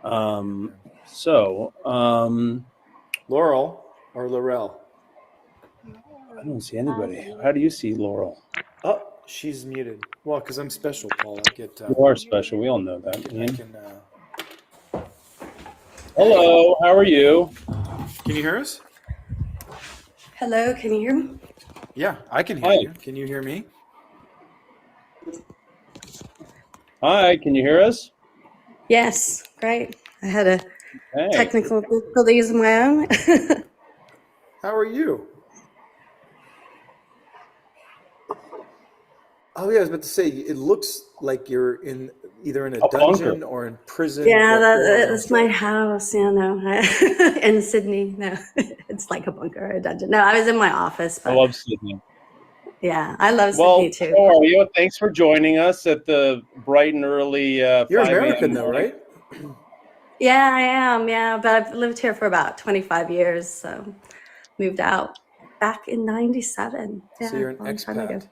Um, so, Laurel or Lorel? I don't see anybody. How do you see Laurel? Oh, she's muted. Well, because I'm special, Paul. I get. You are special. We all know that. I Ian. can. Hey, Hello. How are you? can you hear us? Hello, can you hear me? Yeah, I can hear Hi. you. Can you hear me? Hi. Can you hear us? Yes, great. I had a Hey. technical difficulties of my own. How are you? Oh yeah, I was about to say it looks like you're either in a dungeon bunker. or in prison. Yeah, or that's my house. Yeah, no, in Sydney. No, it's like a bunker or a dungeon. No, I was in my office, I but love Sydney. yeah, I love Well, Sydney too. how are you? Thanks for joining us at the bright and early You're 5 American a.m. though, morning. right? Yeah, I am. Yeah, but I've lived here for about 25 years, so moved out back in '97. So Yeah, you're an a long time ago. expat.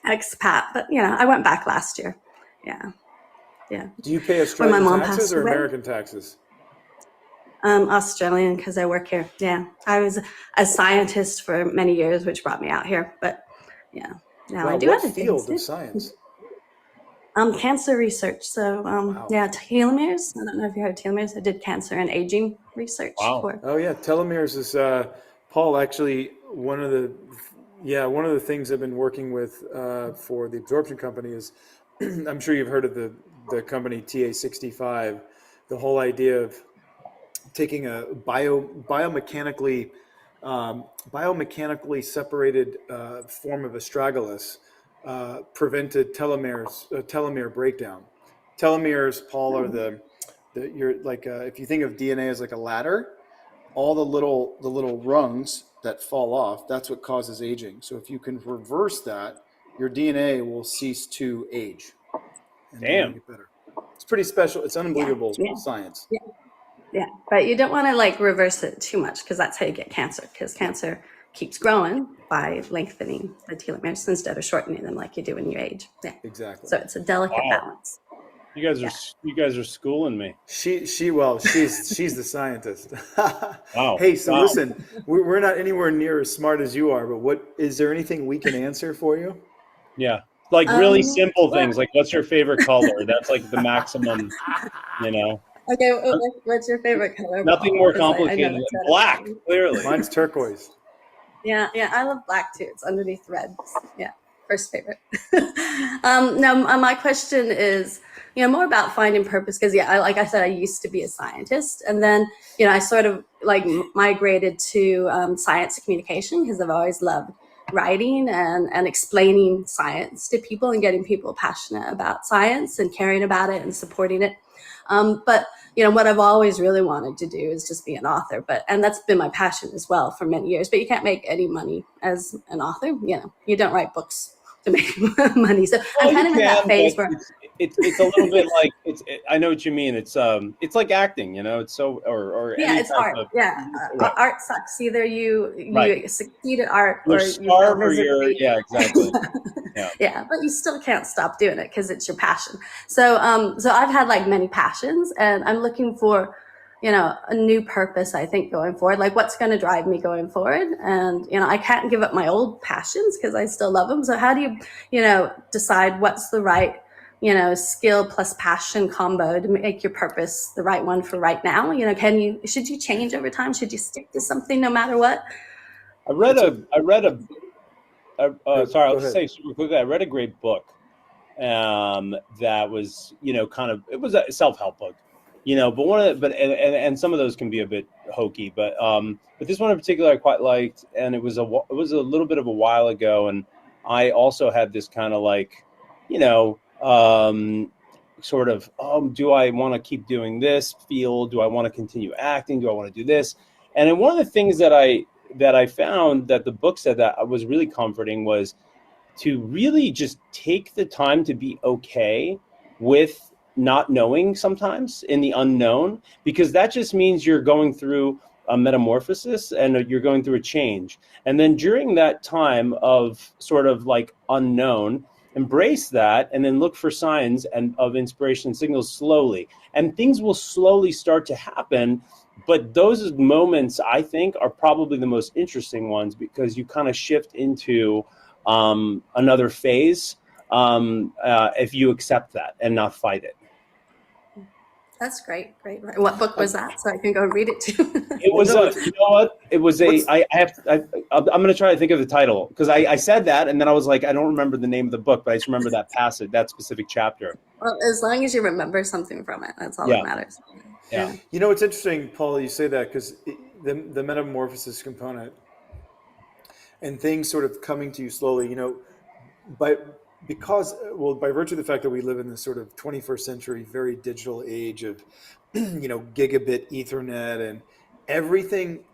Expat, but I went back last year. Yeah, yeah. Do you pay When my Australian mom taxes passed or away. American taxes? Australian because I work here. Yeah, I was a scientist for many years, which brought me out here. But yeah, now I Wow, do what other things field of too. science? Cancer research. So Wow. yeah, telomeres. I don't know if you heard telomeres. I did cancer and aging research Wow. for. Oh yeah, telomeres is Paul. Actually, one of the things I've been working with for the absorption company is I'm sure you've heard of the company TA65. The whole idea of taking a biomechanically separated form of astragalus prevented telomere breakdown. Telomeres, Paul, are you're like if you think of DNA as like a ladder, all the little rungs that fall off, that's what causes aging. So if you can reverse that, your DNA will cease to age and DNA Damn. get better. It's pretty special. It's unbelievable Yeah. science. Yeah, but you don't want to like reverse it too much because that's how you get cancer. Because cancer keeps growing by lengthening the telomeres instead of shortening them like you do when you age. Yeah, Exactly. so it's a delicate Wow. balance. You guys are schooling me. She's the scientist. Wow. Hey, so Wow. listen, we're not anywhere near as smart as you are, but what is there anything we can answer for you? Yeah. Like really simple Well, things. Like what's your favorite color? That's like the maximum, you know. okay, what's your favorite color, Nothing Paul? more Because I know complicated that's than not black, everybody. clearly. Mine's turquoise. Yeah, I love black too. It's underneath red. Yeah, first favorite. No, my question is, more about finding purpose because like I said, I used to be a scientist, and then I sort of like migrated to science communication because I've always loved writing and explaining science to people and getting people passionate about science and caring about it and supporting it. But what I've always really wanted to do is just be an author, and that's been my passion as well for many years. But you can't make any money as an author. You don't write books to make money. So I'm kind of in that phase where it's a little bit like I know what you mean. It's like acting, It's so or any it's type art. of right. Art sucks. Either you Right. succeed at art You're or you fail starved or miserably. exactly. Yeah. Yeah, but you still can't stop doing it because it's your passion. So I've had like many passions, and I'm looking for a new purpose, I think, going forward, like what's going to drive me going forward. And I can't give up my old passions because I still love them. So how do you decide what's the right skill plus passion combo to make your purpose the right one for right now? Should you change over time? Should you stick to something no matter what? Sorry, I'll Go just ahead. say super quickly. I read a great book that was, it was a self-help book, but some of those can be a bit hokey, but this one in particular I quite liked, and it was a little bit of a while ago, and I also had this kind of like, sort of, do I want to keep doing this field? Do I want to continue acting? Do I want to do this? And then one of the things that I found that the book said that was really comforting was to really just take the time to be okay with not knowing sometimes in the unknown, because that just means you're going through a metamorphosis and you're going through a change. And then during that time of sort of like unknown, embrace that, and then look for signs of inspiration signals slowly, and things will slowly start to happen. But those moments, I think, are probably the most interesting ones, because you kind of shift into another phase if you accept that and not fight it. That's great. What book was that? So I can go read it too. It was you know what? It was I'm going to try to think of the title, because I said that and then I was like, I don't remember the name of the book, but I just remember that passage, that specific chapter. Well, as long as you remember something from it, that's all Yeah. that matters. Yeah. You know, it's interesting, Paul, you say that, because the metamorphosis component and things sort of coming to you slowly, you know, by virtue of the fact that we live in this sort of 21st century, very digital age of, you know, gigabit Ethernet and everything,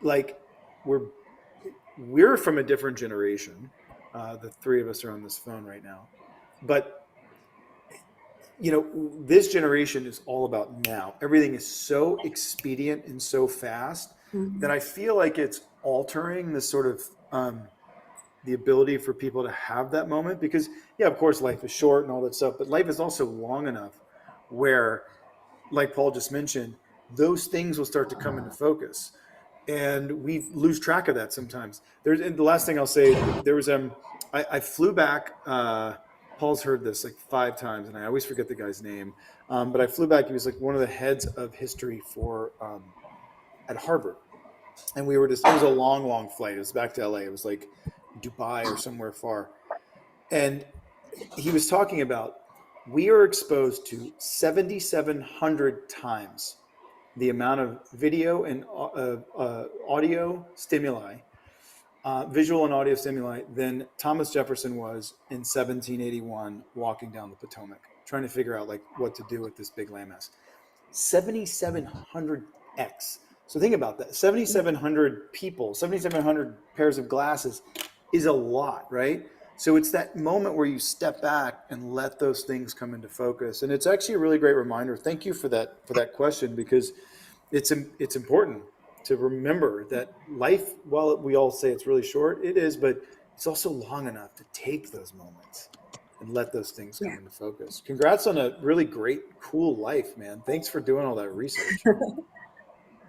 like we're from a different generation. The three of us are on this phone right now, but you know, this generation is all about now. Everything is so expedient and so fast that I feel like it's altering this sort of the ability for people to have that moment, because yeah, of course life is short and all that stuff, but life is also long enough where, like Paul just mentioned, those things will start to come into focus, and we lose track of that sometimes. And the last thing I'll say, there was I flew back, Paul's heard this like 5 times and I always forget the guy's name, but I flew back. He was like one of the heads of history for at Harvard, and it was a long flight. It was back to LA. It was like Dubai or somewhere far. And he was talking about, we are exposed to 7,700 times the amount of video and audio stimuli, visual and audio stimuli, than Thomas Jefferson was in 1781 walking down the Potomac, trying to figure out like what to do with this big landmass. 7,700x. So think about that. 7,700 people, 7,700 pairs of glasses is a lot, right? So it's that moment where you step back and let those things come into focus. And it's actually a really great reminder. Thank you for that question, because it's important to remember that life, while we all say it's really short, it is, but it's also long enough to take those moments and let those things come into focus. Congrats on a really great, cool life, man. Thanks for doing all that research.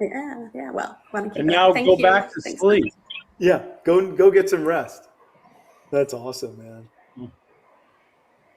Yeah. Well, want to keep And going. now Thank go you. back to Thanks. sleep. Yeah, go get some rest. That's awesome, man.